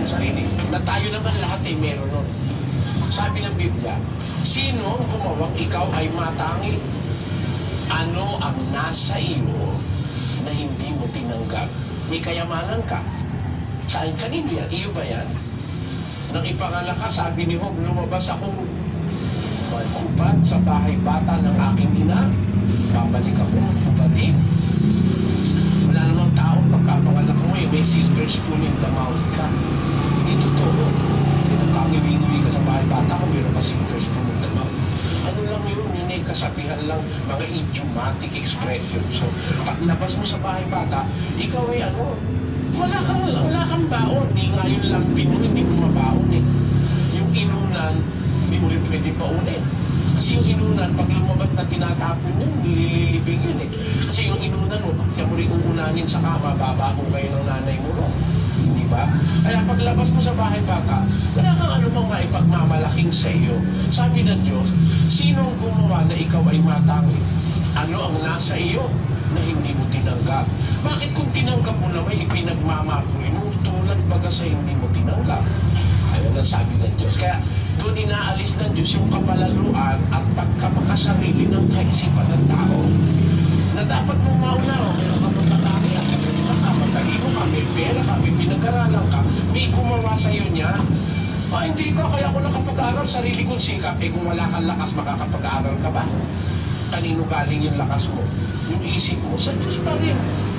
ang sarili. Na tayo naman lahat ay meron nun. Sabi ng Biblia, sino ang gumawang ikaw ay matangi? Ano ang nasa iyo na hindi mo tinanggap? May kayamanan ka. Saan kanino yan? Iyo ba yan? Nang ipangala ka, sabi ni Job, lumabas akong magkupat sa bahay bata ng aking ina. Babalik ako, kupatin. Wala namang taong pagkapanganak mo may silver spoon in the mouth ka. Hindi totoo. Pinagkakiwingi ka sa bahay bata kung meron ka silver spoon in the mouth. Ano lang yun? Yun ay kasabihan lang, mga idiomatic expression. So, paglabas mo sa bahay bata, ikaw ay wala kang baon. Di nga yun lang Pinoy, hindi mo mabaon eh. Yung inunan, hindi mo rin pwede paunin. Kasi yung inunan, pag lumabas na tinatapon yun, nililibing yun eh. Kasi yung inunan mo, siya mo rin uunanin sa kama, babako kayo ng nanay mo ron. Di ba? Kaya paglabas mo sa bahay bata, wala kang anumang maipagmamalaking sa iyo. Sabi ng Diyos, sinong gumawa na ikaw ay matangi? Ano ang nasa iyo na hindi mo tinanggap? Bakit kung tinanggap mo naman, ipinagmamapuri mo, tulad baga sa hindi mo tinanggap? Ayun ang sabi ng Diyos. Kaya doon inaalis ng Diyos yung kapalaluan at pagkamakasarili ng kaisipan ng tao. Na dapat mong maunawa, meron ka matatami at meron ka, matalino ka, may pera ka, may pinag-aralan ka, may gumawa sa iyo niya. Hindi ka, kaya ako nakapag-aral, sarili kong sikap. Kung wala kang lakas, makakapag-aral ka ba? Kanino galing yung lakas mo? Yung isip mo, sa Diyos pa rin.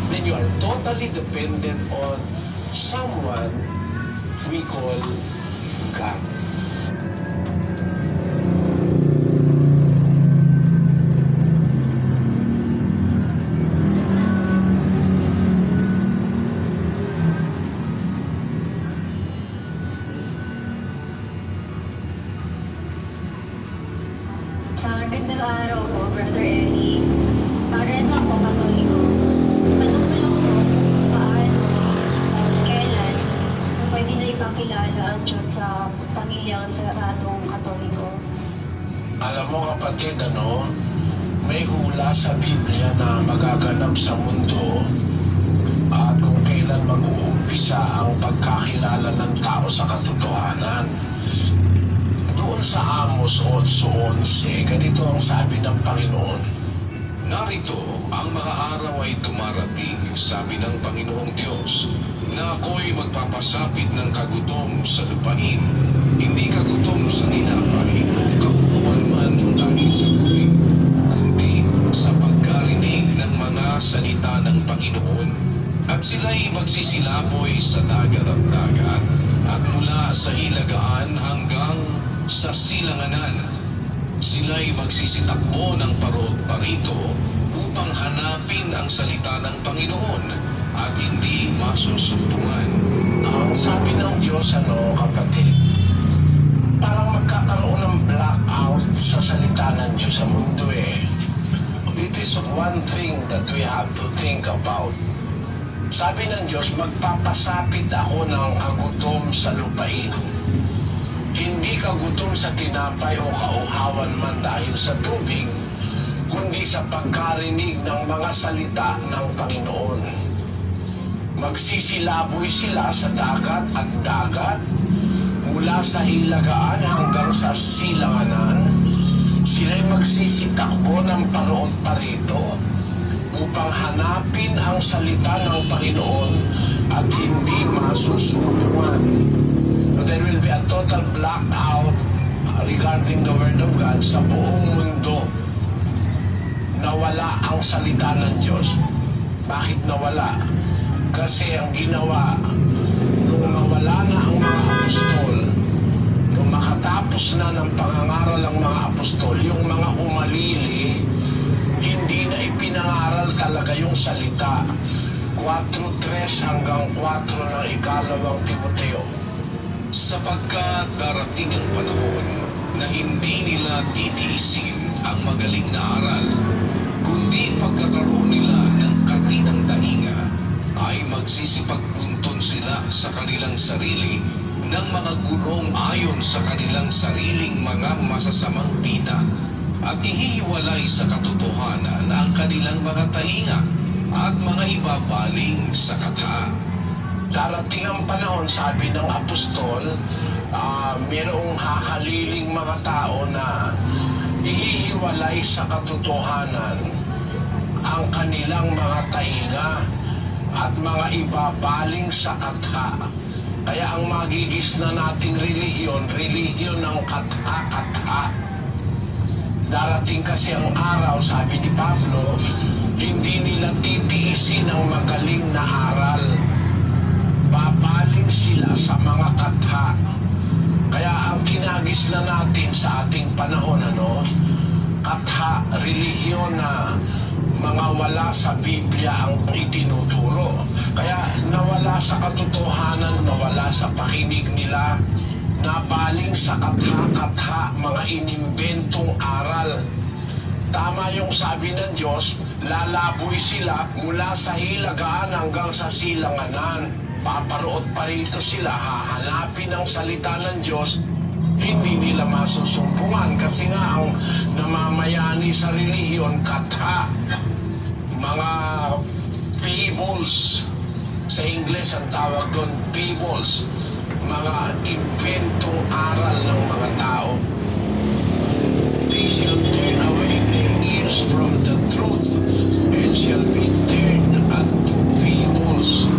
Then you are totally dependent on someone we call God. Magandang araw po, Brother Eli. Paresa po, Katoliko. Tanong ko lang po, paano, kailan, pwede na ipakilala ang Diyos sa pamilyang Saradong Katoliko? Alam mo kapatid, may hula sa Biblia na magaganap sa mundo at kung kailan mag-uumpisa ang pagkakilala ng tao sa katotohanan. Doon sa Amos 8:11, ganito ang sabi ng Panginoon. Narito, ang mga araw ay dumarating, sabi ng Panginoong Diyos, na ako'y magpapasapit ng kagutom sa lupain, hindi kagutom sa tinapay o kabuuan man dahil sa buwing, kundi sa pagkarinig ng mga salita ng Panginoon. At sila'y magsisilaboy sa dagat at mula sa hilagaan hanggang sa silanganan. Sila'y magsisitakbo ng parod parito upang hanapin ang salita ng Panginoon at hindi masusumpungan. Ang sabi ng Diyos, kapatid, parang magkakaroon ng blackout sa salita ng Diyos sa mundo eh. It is one thing that we have to think about. Sabi ng Diyos, magpapasapit ako ng kagutom sa lupain. Hindi kagutom sa tinapay o kauhawan man dahil sa tubig, kundi sa pagkarinig ng mga salita ng Panginoon. Magsisilaboy sila sa dagat at dagat, mula sa hilagaan hanggang sa silanganan. Sila'y magsisitakbo ng paroon parito upang hanapin ang salita ng Panginoon at hindi masusubukan. There will be a total blackout regarding the Word of God sa buong mundo. Nawala ang salita ng Diyos. Bakit nawala? Kasi ang ginawa, nung nawala na ang mga apostol, nung makatapos na ng pangangaral ang mga apostol, yung mga umalili, hindi na ipinangaral talaga yung salita. 4:3 hanggang 4 ng ikalawang Timoteo. Sapagkat darating ang panahon na hindi nila titiisin ang magaling na aral, kundi pagkakaroon nila ng katinang tainga, ay magsisipagpunton sila sa kanilang sarili ng mga gurong ayon sa kanilang sariling mga masasamang pita, at ihihiwalay sa katotohanan ang kanilang mga tainga at mga ibabaling sa katha. darating ang panahon, sabi ng apostol, mayroong hahaliling mga tao na ihihiwalay sa katotohanan ang kanilang mga tainga at mga ibabaling sa katha. Kaya ang magigis na nating relihiyon ng katha-katha. Darating kasi ang araw, sabi ni Pablo, hindi nila titiisin ang magaling na aral. Babaling sila sa mga katha. Kaya ang kinagis na natin sa ating panahon, katha, relihiyon na mga wala sa Biblia ang itinuturo. Kaya nawala sa katotohanan, nawala sa pakinig nila, nabaling sa katha-katha, mga inimbentong aral. Tama yung sabi ng Diyos, lalaboy sila mula sa hilagaan hanggang sa silanganan. Paparoot pa rito sila, hahanapin ang salita ng Diyos, hindi nila masusumpungan kasi nga ang namamayani sa relihiyon, katha, mga fables. Sa Ingles ang tawag doon, fables, mga inventong aral ng mga tao. They shall turn away their ears from the truth and shall be turned unto fables.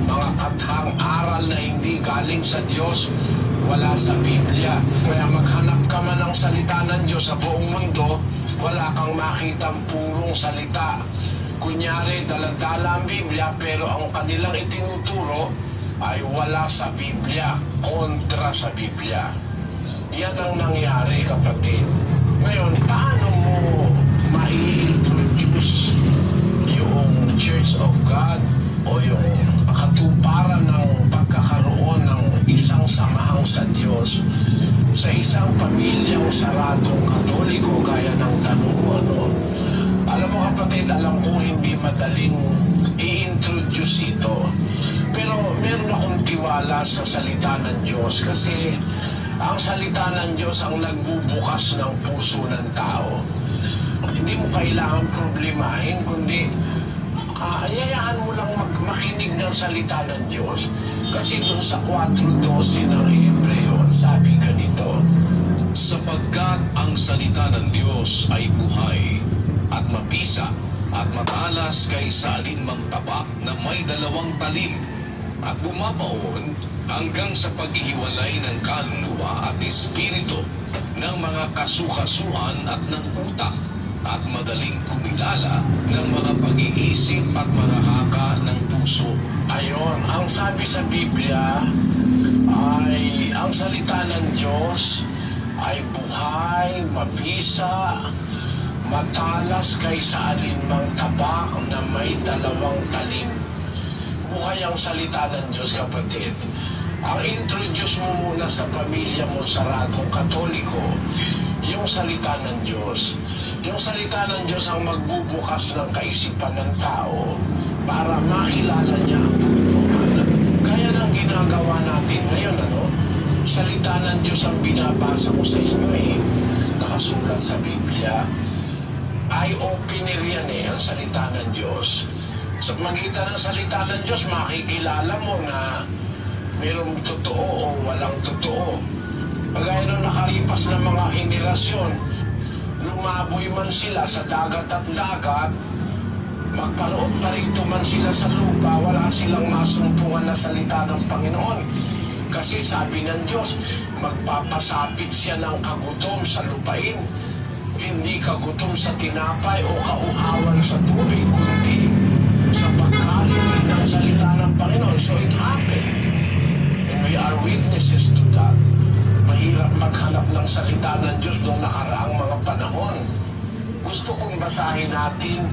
Mga kathang aral na hindi galing sa Diyos, wala sa Biblia. Kaya maghanap ka man ng salita ng Diyos sa buong mundo, wala kang makitang purong salita. Kunyari, daladala ang Biblia, pero ang kanilang itinuturo ay wala sa Biblia, kontra sa Biblia. Yan ang nangyari, kapatid. Ngayon, paano mo mai-introduce yung Church of God o yung katuparan ng pagkakaroon ng isang samahang sa Diyos sa isang pamilyang saradong Katoliko gaya ng tanong mo, Alam mo, kapatid, alam ko hindi madaling i-introduce ito. Pero meron akong tiwala sa salita ng Diyos kasi ang salita ng Diyos ang nagbubukas ng puso ng tao. Hindi mo kailangan problemahin, kundi ayayahan mo lang makinig ng salita ng Diyos. Kasi dun sa 4:12 ng Hebreo, sabi ganito, Sapagkat ang salita ng Diyos ay buhay at mabisa at matalas kaysa alinmang tabak na may 2 talim at bumabaon hanggang sa paghihiwalay ng kaluluwa at espiritu, ng mga kasukasuan at ng utak, at madaling kumilala ng mga pag-iisip at mga haka ng puso. ayon, ang sabi sa Biblia ay ang salita ng Diyos ay buhay, mabisa, matalas kaysa alinmang tabak na may 2 talim. Buhay ang salita ng Diyos, kapatid. Ang introduce mo muna sa pamilya mo, saradong Katoliko, yung salita ng Diyos. Yung salita ng Diyos ang magbubukas ng kaisipan ng tao para makilala niya ang katotohanan. Kaya nang ginagawa natin ngayon, salita ng Diyos ang binabasa ko sa inyo nakasulat sa Biblia. Eye-opener yan ang salita ng Diyos. Sa magitan ng salita ng Diyos, makikilala mo na mayroong totoo o walang totoo. Pagaya nung nakaripas ng mga henerasyon, lumaboy man sila sa dagat at dagat, magparoon pa rito man sila sa lupa, wala silang masumpungan na salita ng Panginoon. Kasi sabi ng Diyos, magpapasapit siya ng kagutom sa lupain. Hindi kagutom sa tinapay o kauhawan sa tubig, kundi sa pagkain ng salita ng Panginoon. So it happened. And we are witnesses to that. Mahirap maghanap ng salita ng Diyos noong nakaraang mga panahon. Gusto kong basahin natin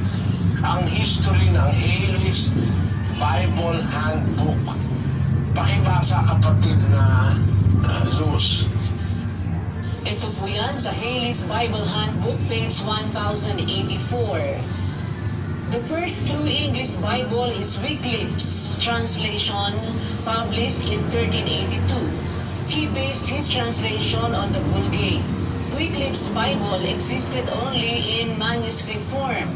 ang history ng Haley's Bible Handbook. Pakibasa, kapatid na Luz. Ito po yan sa Haley's Bible Handbook, page 1084. The first true English Bible is Wycliffe's translation, published in 1382. He based his translation on the Vulgate. Wycliffe's Bible existed only in manuscript form,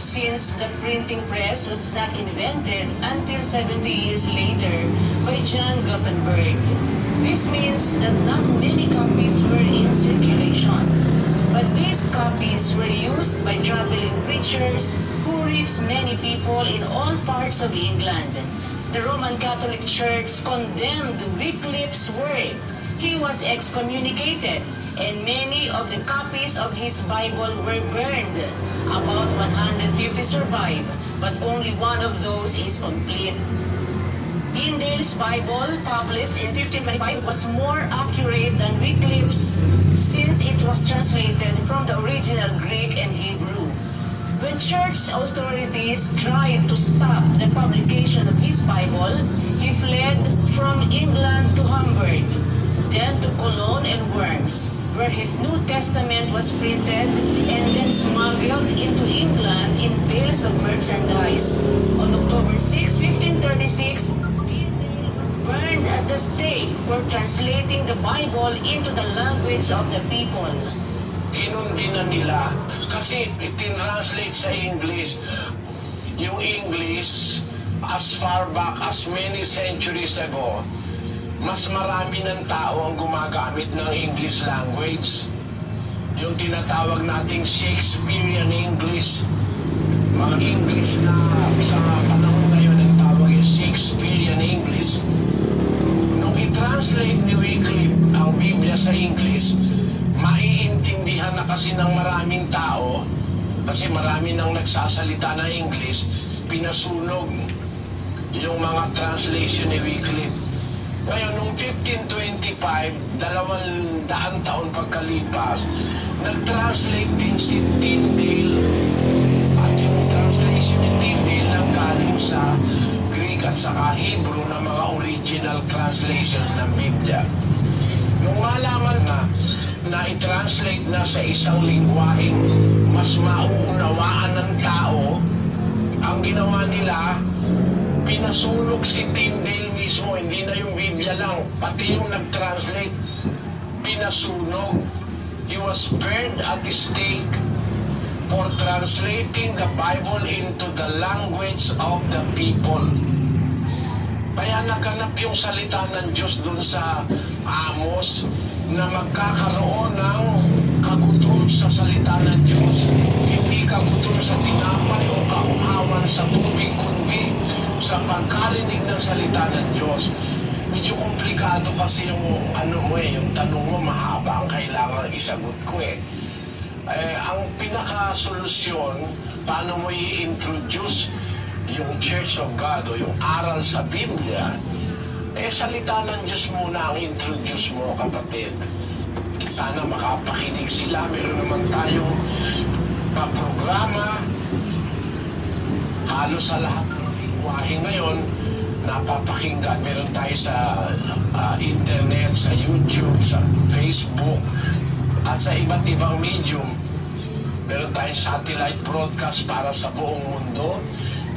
since the printing press was not invented until 70 years later by John Gutenberg. This means that not many copies were in circulation, but these copies were used by traveling preachers who reached many people in all parts of England. The Roman Catholic Church condemned Wycliffe's work. He was excommunicated, and many of the copies of his Bible were burned. About 150 survive, but only one of those is complete. Tyndale's Bible, published in 1525, was more accurate than Wycliffe's since it was translated from the original Greek and Hebrew. When church authorities tried to stop the publication of his Bible, he fled from England to Hamburg, then to Cologne and Worms, where his New Testament was printed and then smuggled into England in bales of merchandise. On October 6, 1536, Tyndale was burned at the stake for translating the Bible into the language of the people. Kinundi na nila kasi itinranslate sa English. Yung English, as far back as many centuries ago, mas marami ng tao ang gumagamit ng English language. Yung tinatawag nating Shakespearean English. Mga English na sa panahon ngayon ang tawag yung Shakespearean English. Nung i-translate ni Wycliffe ang Biblia sa English, maiintindihan na kasi ng maraming tao kasi marami nang nagsasalita ng English, pinasunog yung mga translation ni Wycliffe. Ngayon, noong 1525, 200 taon pagkalipas, nag-translate din si Tyndale. At yung translation ni Tyndale nanggaling sa Greek at saka Hebrew na mga original translations ng Biblia. Nung malaman na i-translate na sa isang lingwaheng mas mauunawaan ng tao, ang ginawa nila, pinasunog si Tyndale mismo, hindi na yung Biblia lang, pati yung nag-translate, pinasunog. He was burned at the stake for translating the Bible into the language of the people. Kaya naganap yung salita ng Diyos dun sa Amos na magkakaroon ng kagutom sa salita ng Diyos. Hindi kagutom sa tinapay o kauhawan sa tubig, kundi sa pagkarinig ng salita ng Diyos. Medyo komplikado kasi yung yung tanong mo mahaba ang kailangan isagot ko ang pinaka-solusyon, paano mo i-introduce yung Church of God o yung aral sa Biblia, salita ng Diyos muna ang introduce mo, kapatid. Sana makapakinig sila. Meron naman tayong programa halos sa lahat ng lingwahe ngayon napapakinggan. Meron tayo sa internet, sa YouTube, sa Facebook, at sa iba't ibang medium. Meron tayong satellite broadcast para sa buong mundo.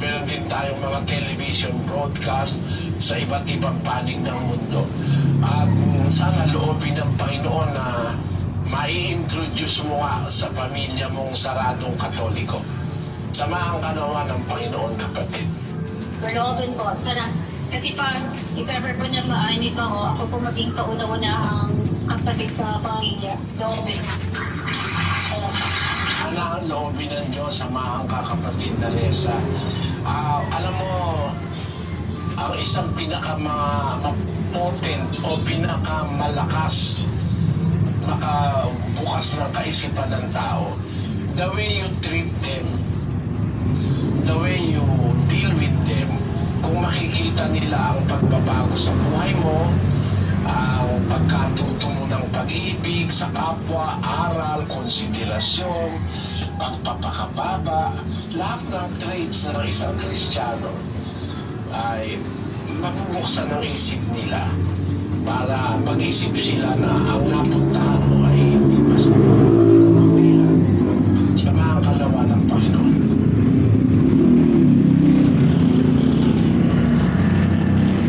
Meron din tayong mga television broadcast sa iba't ibang panig ng mundo. At sana loobin ng Panginoon na mai-introduce mo sa pamilya mong saradong Katoliko. Samahan ka nawa ng Panginoon, kapatid. Loobin po. Sana, kasi pag if-ever po na maanib ako po maging kauna-unahang kapatid sa pamilya. Loobin. Ang loobin ng Diyos, samahan ka, kapatid na Reza. Alam mo, ang isang pinaka-potent o pinaka-malakas makabukas ng kaisipan ng tao, the way you treat them, the way you deal with them, kung makikita nila ang pagbabago sa buhay mo, ang pagkatuto mo ng pag-ibig sa kapwa, aral, konsiderasyon, pagpapakababa, lahat ng traits ng isang Kristiyano ay mabubuksan ang isip nila para mag-isip sila na ang